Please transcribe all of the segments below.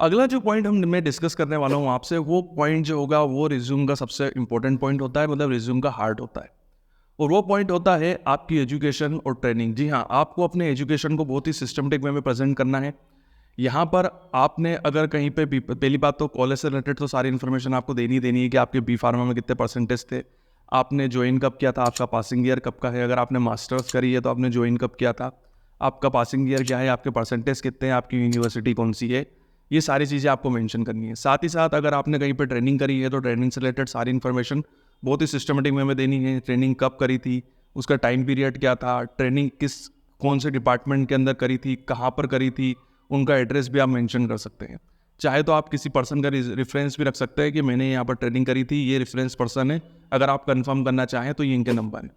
अगला जो पॉइंट मैं डिस्कस करने वाला हूँ आपसे, वो पॉइंट जो होगा वो रिज्यूम का सबसे इंपॉर्टेंट पॉइंट होता है, मतलब रिज्यूम का हार्ट होता है। और वो पॉइंट होता है आपकी एजुकेशन और ट्रेनिंग। जी हाँ, आपको अपने एजुकेशन को बहुत ही सिस्टमेटिक वे में प्रेजेंट करना है। यहाँ पर आपने अगर कहीं पे भी, पहली बात तो कॉलेज से रिलेटेड तो सारी इन्फॉर्मेशन आपको देनी है कि आपके बी फार्मा में कितने परसेंटेज थे, आपने ज्वाइन कब किया था, आपका पासिंग ईयर कब का है, अगर आपने मास्टर्स करी है तो आपने ज्वाइन कब किया था, आपका पासिंग ईयर क्या है, आपके परसेंटेज कितने हैं, आपकी यूनिवर्सिटी कौन सी है, ये सारी चीज़ें आपको मेंशन करनी है। साथ ही साथ अगर आपने कहीं पे ट्रेनिंग करी है तो ट्रेनिंग से रिलेटेड सारी इन्फॉर्मेशन बहुत ही सिस्टमेटिक वे में देनी है। ट्रेनिंग कब करी थी, उसका टाइम पीरियड क्या था, ट्रेनिंग कौन से डिपार्टमेंट के अंदर करी थी, कहाँ पर करी थी, उनका एड्रेस भी आप मेंशन कर सकते हैं। चाहे तो आप किसी पर्सन का रेफरेंस भी रख सकते हैं कि मैंने यहाँ पर ट्रेनिंग करी थी, ये रेफरेंस पर्सन है, अगर आप कंफर्म करना चाहें तो ये इनके नंबर है।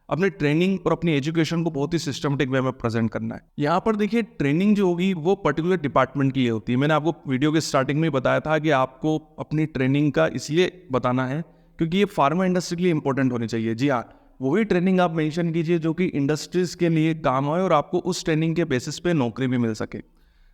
अपने ट्रेनिंग और अपनी एजुकेशन को बहुत ही सिस्टमेटिक वे में प्रेजेंट करना है। यहाँ पर देखिए, ट्रेनिंग जो होगी वो पर्टिकुलर डिपार्टमेंट के लिए होती है। मैंने आपको वीडियो के स्टार्टिंग में बताया था कि आपको अपनी ट्रेनिंग का इसलिए बताना है क्योंकि ये फार्मा इंडस्ट्री के लिए इंपॉर्टेंट होनी चाहिए। जी हाँ, वही ट्रेनिंग आप मेंशन कीजिए जो कि इंडस्ट्रीज के लिए काम आए और आपको उस ट्रेनिंग के बेसिस पे नौकरी भी मिल सके।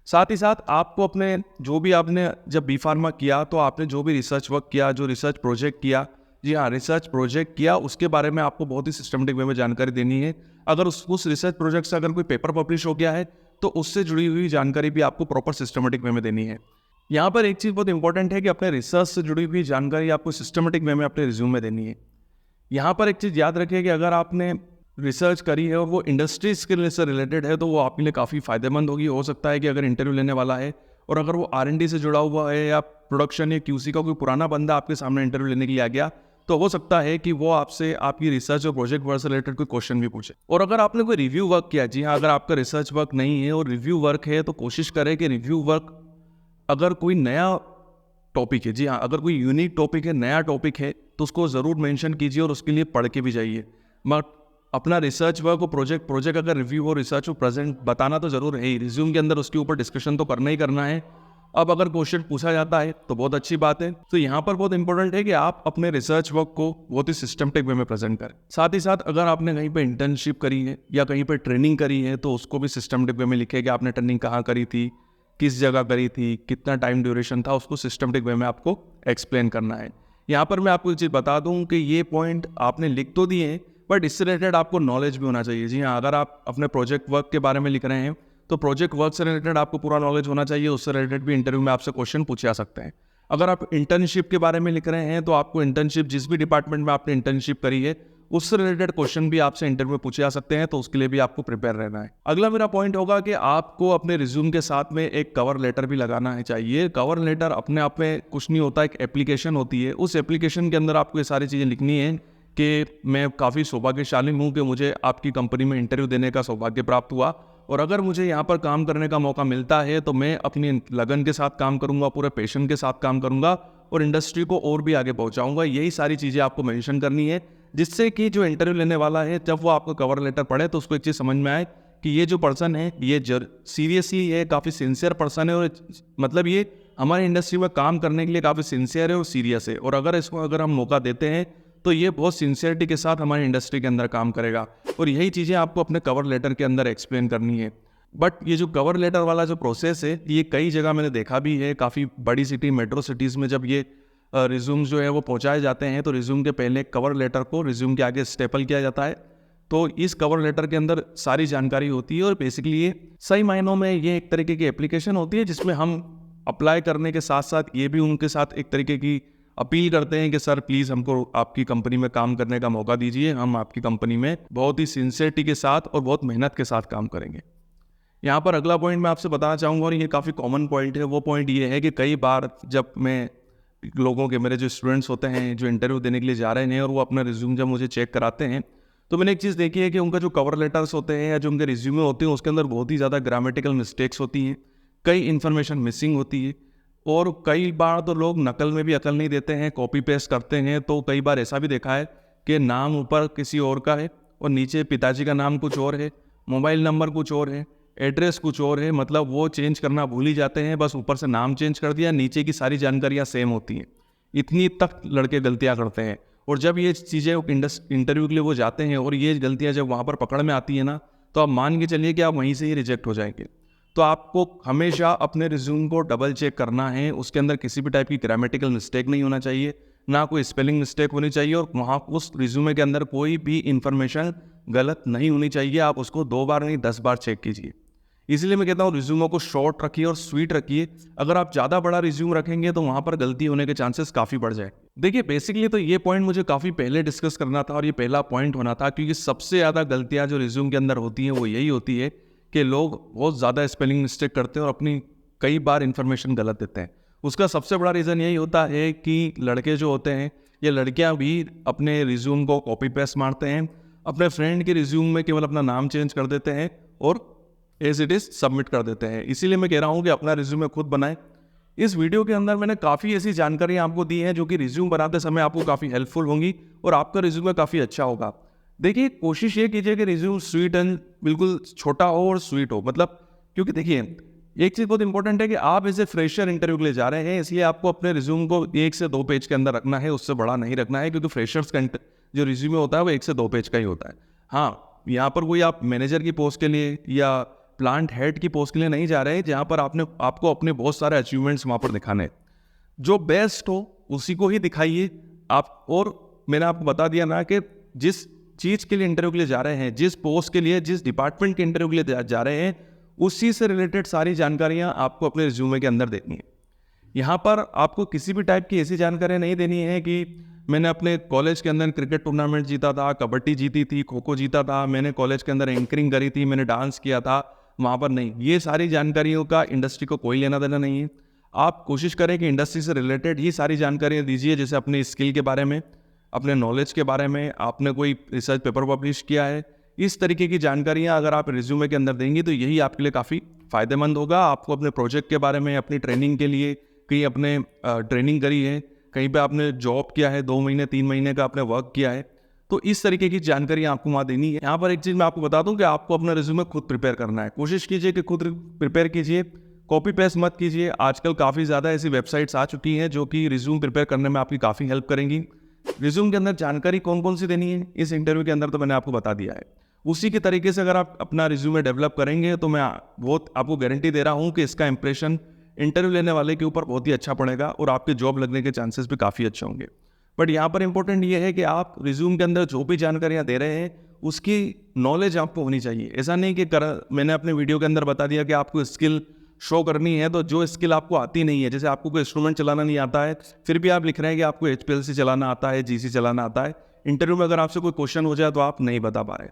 साथ ही साथ आपको अपने जो भी आपने जब बी फार्मा किया तो आपने जो भी रिसर्च वर्क किया, जो रिसर्च प्रोजेक्ट किया, जी हाँ, रिसर्च प्रोजेक्ट किया, उसके बारे में आपको बहुत ही सिस्टमेटिक वे में जानकारी देनी है। अगर उस रिसर्च प्रोजेक्ट से अगर कोई पेपर पब्लिश हो गया है तो उससे जुड़ी हुई जानकारी भी आपको प्रॉपर सिस्टमेटिक वे में देनी है। यहाँ पर एक चीज़ बहुत इंपॉर्टेंट है कि अपने रिसर्च से जुड़ी हुई जानकारी आपको सिस्टमेटिक वे में अपने रिज्यूम में देनी है। यहाँ पर एक चीज़ याद रखिए कि अगर आपने रिसर्च करी है और वो इंडस्ट्रीज के से रिलेटेड है तो वो आपके लिए काफ़ी फायदेमंद होगी। हो सकता है कि अगर इंटरव्यू लेने वाला है और अगर वो R&D से जुड़ा हुआ है या प्रोडक्शन या QC का कोई पुराना बंदा आपके सामने इंटरव्यू लेने के लिए आ गया तो हो सकता है कि वो आपसे आपकी रिसर्च और प्रोजेक्ट वर्क से रिलेटेड कोई क्वेश्चन भी पूछे। और अगर आपने कोई रिव्यू वर्क किया, जी हाँ, अगर आपका रिसर्च वर्क नहीं है और रिव्यू वर्क है तो कोशिश करें कि रिव्यू वर्क अगर कोई नया टॉपिक है, जी हाँ, अगर कोई यूनिक टॉपिक है, नया टॉपिक है तो उसको ज़रूर मेंशन कीजिए और उसके लिए पढ़ के भी जाइए। मगर अपना रिसर्च वर्क और प्रोजेक्ट अगर रिव्यू हो, रिसर्च को प्रेजेंट बताना तो ज़रूर है ही, रिज्यूम के अंदर उसके ऊपर डिस्कशन तो करना ही करना है। अब अगर क्वेश्चन पूछा जाता है तो बहुत अच्छी बात है। तो यहाँ पर बहुत इंपॉर्टेंट है कि आप अपने रिसर्च वर्क को बहुत ही सिस्टमेटिक वे में प्रेजेंट करें। साथ ही साथ अगर आपने कहीं पे इंटर्नशिप करी है या कहीं पे ट्रेनिंग करी है तो उसको भी सिस्टमेटिक वे में लिखे कि आपने ट्रेनिंग कहाँ करी थी, किस जगह करी थी, कितना टाइम ड्यूरेशन था, उसको सिस्टमेटिक वे में आपको एक्सप्लेन करना है। यहाँ पर मैं आपको एक चीज़ बता दूँ कि ये पॉइंट आपने लिख तो दिए हैं बट इससे रिलेटेड आपको नॉलेज भी होना चाहिए। जी हाँ, अगर आप अपने प्रोजेक्ट वर्क के बारे में लिख रहे हैं तो प्रोजेक्ट वर्क से रिलेटेड आपको पूरा नॉलेज होना चाहिए, उससे रिलेटेड भी इंटरव्यू में आपसे क्वेश्चन पूछे जा सकते हैं। अगर आप इंटर्नशिप के बारे में लिख रहे हैं तो आपको इंटर्नशिप, जिस भी डिपार्टमेंट में आपने इंटर्नशिप करी है उससे रिलेटेड क्वेश्चन भी आपसे इंटरव्यू में पूछे जा सकते हैं, तो उसके लिए भी आपको प्रिपेयर रहना है। अगला मेरा पॉइंट होगा कि आपको अपने रिज्यूम के साथ में एक कवर लेटर भी लगाना है चाहिए। कवर लेटर अपने आप में कुछ नहीं होता, एक एप्लीकेशन होती है। उस एप्लीकेशन के अंदर आपको ये सारी चीज़ें लिखनी है कि मैं काफ़ी सौभाग्यशाली हूँ कि मुझे आपकी कंपनी में इंटरव्यू देने का सौभाग्य प्राप्त हुआ और अगर मुझे यहाँ पर काम करने का मौका मिलता है तो मैं अपनी लगन के साथ काम करूँगा, पूरे पैशन के साथ काम करूँगा और इंडस्ट्री को और भी आगे पहुँचाऊँगा। यही सारी चीज़ें आपको मेंशन करनी है जिससे कि जो इंटरव्यू लेने वाला है जब वो आपको कवर लेटर पढ़े तो उसको एक चीज़ समझ में आए कि ये जो पर्सन है ये सीरियसली ये काफ़ी सिंसियर पर्सन है और मतलब ये हमारी इंडस्ट्री में काम करने के लिए काफ़ी सिंसियर है और सीरियस है और अगर इसको अगर हम मौका देते हैं तो ये बहुत सिंसियरिटी के साथ हमारी इंडस्ट्री के अंदर काम करेगा और यही चीज़ें आपको अपने कवर लेटर के अंदर एक्सप्लेन करनी है। बट ये जो कवर लेटर वाला जो प्रोसेस है ये कई जगह मैंने देखा भी है, काफ़ी बड़ी सिटी, मेट्रो सिटीज़ में जब ये रिज्यूम जो है वो पहुंचाए जाते हैं तो रिज्यूम के पहले कवर लेटर को रिज्यूम के आगे स्टेपल किया जाता है। तो इस कवर लेटर के अंदर सारी जानकारी होती है और बेसिकली ये सही मायनों में ये एक तरीके की एप्लीकेशन होती है जिसमें हम अप्लाई करने के साथ साथ ये भी उनके साथ एक तरीके की अपील करते हैं कि सर प्लीज़ हमको आपकी कंपनी में काम करने का मौका दीजिए, हम आपकी कंपनी में बहुत ही सिंसियरिटी के साथ और बहुत मेहनत के साथ काम करेंगे। यहाँ पर अगला पॉइंट मैं आपसे बताना चाहूँगा और ये काफ़ी कॉमन पॉइंट है। वो पॉइंट ये है कि कई बार जब मैं लोगों के, मेरे जो स्टूडेंट्स होते हैं जो इंटरव्यू देने के लिए जा रहे हैं और वो अपना रिज्यूम जब मुझे चेक कराते हैं तो मैंने एक चीज़ देखी है कि उनका जो कवर लेटर्स होते हैं या जो उनके रिज्यूमे होते हैं उसके अंदर बहुत ही ज़्यादा ग्रामेटिकल मिस्टेक्स होती हैं, कई इन्फॉर्मेशन मिसिंग होती है और कई बार तो लोग नकल में भी अकल नहीं देते हैं, कॉपी पेस्ट करते हैं। तो कई बार ऐसा भी देखा है कि नाम ऊपर किसी और का है और नीचे पिताजी का नाम कुछ और है, मोबाइल नंबर कुछ और है, एड्रेस कुछ और है, मतलब वो चेंज करना भूल ही जाते हैं, बस ऊपर से नाम चेंज कर दिया, नीचे की सारी जानकारियाँ सेम होती हैं। इतनी तक लड़के गलतियाँ करते हैं और जब ये चीज़ें इंटरव्यू के लिए वो जाते हैं और ये गलतियाँ जब वहाँ पर पकड़ में आती है ना तो आप मान के चलिए कि आप वहीं से ही रिजेक्ट हो जाएंगे। तो आपको हमेशा अपने रिज्यूम को डबल चेक करना है। उसके अंदर किसी भी टाइप की ग्रामेटिकल मिस्टेक नहीं होना चाहिए, ना कोई स्पेलिंग मिस्टेक होनी चाहिए, और वहाँ उस रिज्यूमे के अंदर कोई भी इंफॉर्मेशन गलत नहीं होनी चाहिए। आप उसको 2 बार नहीं 10 बार चेक कीजिए। इसलिए मैं कहता हूँ रिज्यूमो को शॉर्ट रखिए और स्वीट रखिए। अगर आप ज़्यादा बड़ा रिज्यूम रखेंगे तो वहाँ पर गलती होने के चांसेस काफ़ी बढ़ जाए। देखिए बेसिकली तो ये पॉइंट मुझे काफ़ी पहले डिस्कस करना था और ये पहला पॉइंट होना था, क्योंकि सबसे ज़्यादा गलतियाँ जो रिज्यूम के अंदर होती हैं वो यही होती है कि लोग बहुत ज़्यादा स्पेलिंग मिस्टेक करते हैं और अपनी कई बार इन्फॉर्मेशन गलत देते हैं। उसका सबसे बड़ा रीज़न यही होता है कि लड़के जो होते हैं या लड़कियां भी अपने रिज्यूम को कॉपी पेस्ट मारते हैं, अपने फ्रेंड के रिज्यूम में केवल अपना नाम चेंज कर देते हैं और एज इट इज़ सबमिट कर देते हैं। इसीलिए मैं कह रहा हूँ कि अपना रिज्यूमे खुद बनाएं। इस वीडियो के अंदर मैंने काफ़ी ऐसी जानकारियाँ आपको दी हैं जो कि रिज्यूम बनाते समय आपको काफ़ी हेल्पफुल होंगी और आपका रिज्यूमे काफ़ी अच्छा होगा। देखिए कोशिश ये कीजिए कि रिज्यूम स्वीट एंड बिल्कुल छोटा हो और स्वीट हो, मतलब क्योंकि देखिए एक चीज़ बहुत इंपॉर्टेंट है कि आप एज ए फ्रेशर इंटरव्यू के लिए जा रहे हैं, इसलिए आपको अपने रिज्यूम को 1 से 2 पेज के अंदर रखना है, उससे बड़ा नहीं रखना है, क्योंकि फ्रेशर्स का जो रिज्यूमे होता है वो 1 से 2 पेज का ही होता है। हाँ, यहाँ पर कोई आप मैनेजर की पोस्ट के लिए या प्लांट हेड की पोस्ट के लिए नहीं जा रहे हैं जहाँ पर आपको अपने बहुत सारे अचीवमेंट्स वहाँ पर दिखाने हैं। जो बेस्ट हो उसी को ही दिखाइए आप। और मैंने आपको बता दिया ना कि जिस चीज़ के लिए इंटरव्यू के लिए जा रहे हैं, जिस पोस्ट के लिए, जिस डिपार्टमेंट के इंटरव्यू के लिए जा रहे हैं, उसी से रिलेटेड सारी जानकारियां आपको अपने रिज्यूमे के अंदर देनी है। यहाँ पर आपको किसी भी टाइप की ऐसी जानकारियां नहीं देनी है कि मैंने अपने कॉलेज के अंदर क्रिकेट टूर्नामेंट जीता था, कबड्डी जीती थी, खो खो जीता था, मैंने कॉलेज के अंदर एंकरिंग करी थी, मैंने डांस किया था, वहाँ पर नहीं। ये सारी जानकारियों का इंडस्ट्री को कोई लेना देना नहीं है। आप कोशिश करें कि इंडस्ट्री से रिलेटेड ही सारी जानकारियाँ दीजिए, जैसे अपने स्किल के बारे में, अपने नॉलेज के बारे में, आपने कोई रिसर्च पेपर पब्लिश किया है, इस तरीके की जानकारियां अगर आप रिज्यूमे के अंदर देंगी तो यही आपके लिए काफ़ी फ़ायदेमंद होगा। आपको अपने प्रोजेक्ट के बारे में, अपनी ट्रेनिंग के लिए कहीं अपने ट्रेनिंग करी है, कहीं पे आपने जॉब किया है, 2 महीने 3 महीने का आपने वर्क किया है, तो इस तरीके की जानकारी आपको वहाँ देनी है। यहाँ पर एक चीज़ मैं आपको बता दूँ कि आपको अपना रिज्यूमे खुद प्रिपेयर करना है। कोशिश कीजिए कि खुद प्रिपेयर कीजिए, कॉपी पेस्ट मत कीजिए। आजकल काफ़ी ज़्यादा ऐसी वेबसाइट्स आ चुकी हैं जो कि रिज्यूम प्रिपेयर करने में आपकी काफ़ी हेल्प करेंगी। रिज्यूम के अंदर जानकारी कौन कौन सी देनी है इस इंटरव्यू के अंदर तो मैंने आपको बता दिया है। उसी के तरीके से अगर आप अपना रिज्यूमे डेवलप करेंगे तो मैं बहुत आपको गारंटी दे रहा हूँ कि इसका इंप्रेशन इंटरव्यू लेने वाले के ऊपर बहुत ही अच्छा पड़ेगा और आपके जॉब लगने के चांसेस भी काफ़ी अच्छे होंगे। बट यहाँ पर इंपॉर्टेंट ये है कि आप रिज्यूम के अंदर जो भी जानकारियाँ दे रहे हैं उसकी नॉलेज आपको होनी चाहिए। ऐसा नहीं कि मैंने अपने वीडियो के अंदर बता दिया कि आपको स्किल शो करनी है, तो जो स्किल आपको आती नहीं है, जैसे आपको कोई इंस्ट्रूमेंट चलाना नहीं आता है फिर भी आप लिख रहे हैं कि आपको HPLC चलाना आता है, GC चलाना आता है, इंटरव्यू में अगर आपसे कोई क्वेश्चन हो जाए तो आप नहीं बता पा रहे।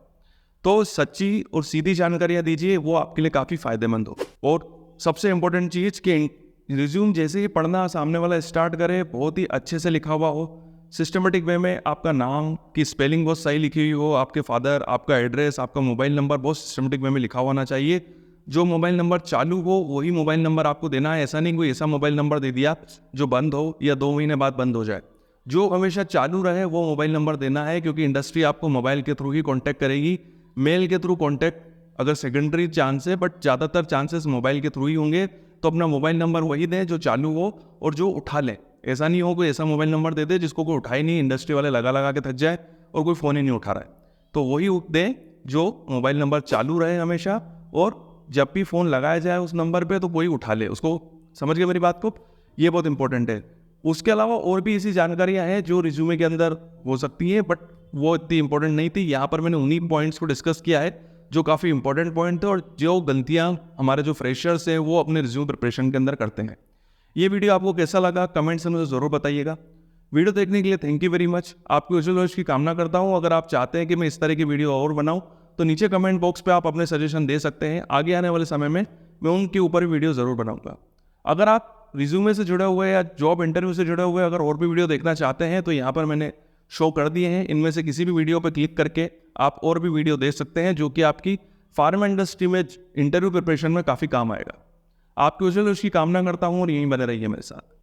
तो सच्ची और सीधी जानकारियाँ दीजिए, वो आपके लिए काफ़ी फायदेमंद हो। और सबसे इंपॉर्टेंट चीज़ कि रिज्यूम जैसे ही पढ़ना सामने वाला स्टार्ट करे बहुत ही अच्छे से लिखा हुआ हो, सिस्टमेटिक वे में, आपका नाम की स्पेलिंग बहुत सही लिखी हुई हो, आपके फादर, आपका एड्रेस, आपका मोबाइल नंबर बहुत सिस्टमेटिक वे में लिखा होना चाहिए। जो मोबाइल नंबर चालू हो वही मोबाइल नंबर आपको देना है। ऐसा नहीं कोई ऐसा मोबाइल नंबर दे दिया जो बंद हो या 2 महीने बाद बंद हो जाए। जो हमेशा चालू रहे वो मोबाइल नंबर देना है, क्योंकि इंडस्ट्री आपको मोबाइल के थ्रू ही कॉन्टैक्ट करेगी। मेल के थ्रू कॉन्टैक्ट अगर सेकेंडरी चांस है, बट ज़्यादातर चांसेस मोबाइल के थ्रू ही होंगे। तो अपना मोबाइल नंबर वही दें जो चालू हो और जो उठा लें। ऐसा नहीं हो कोई ऐसा मोबाइल नंबर दे दे जिसको कोई उठाए नहीं, इंडस्ट्री वाले लगा लगा के थक जाए और कोई फ़ोन ही नहीं उठा रहा है। तो वही दें जो मोबाइल नंबर चालू रहे हमेशा, और जब भी फ़ोन लगाया जाए उस नंबर पे तो कोई उठा ले उसको। समझ गए मेरी बात को? ये बहुत इंपॉर्टेंट है। उसके अलावा और भी ऐसी जानकारियां हैं जो रिज्यूमे के अंदर हो सकती हैं, बट वो इतनी इंपॉर्टेंट नहीं थी। यहाँ पर मैंने उन्हीं पॉइंट्स को डिस्कस किया है जो काफ़ी इंपॉर्टेंट पॉइंट थे और जो गलतियाँ हमारे जो फ्रेशर्स हैं वो अपने रिज्यूम प्रिपरेशन के अंदर करते हैं। ये वीडियो आपको कैसा लगा कमेंट से मुझे ज़रूर बताइएगा। वीडियो देखने के लिए थैंक यू वेरी मच। आपकी उज्जवल भविष्य की कामना करता हूँ। अगर आप चाहते हैं कि मैं इस तरह की वीडियो और बनाऊँ तो नीचे कमेंट बॉक्स पे आप अपने सजेशन दे सकते हैं। आगे आने वाले समय में मैं उनके ऊपर भी वीडियो ज़रूर बनाऊंगा। अगर आप रिज्यूमे से जुड़े हुए या जॉब इंटरव्यू से जुड़े हुए अगर और भी वीडियो देखना चाहते हैं तो यहाँ पर मैंने शो कर दिए हैं। इनमें से किसी भी वीडियो पर क्लिक करके आप और भी वीडियो देख सकते हैं जो कि आपकी फार्मा इंडस्ट्री में इंटरव्यू प्रिपरेशन में काफ़ी काम आएगा। आपकी उज्जवल भविष्य की कामना करता हूँ और यहीं बने रहिए मेरे साथ।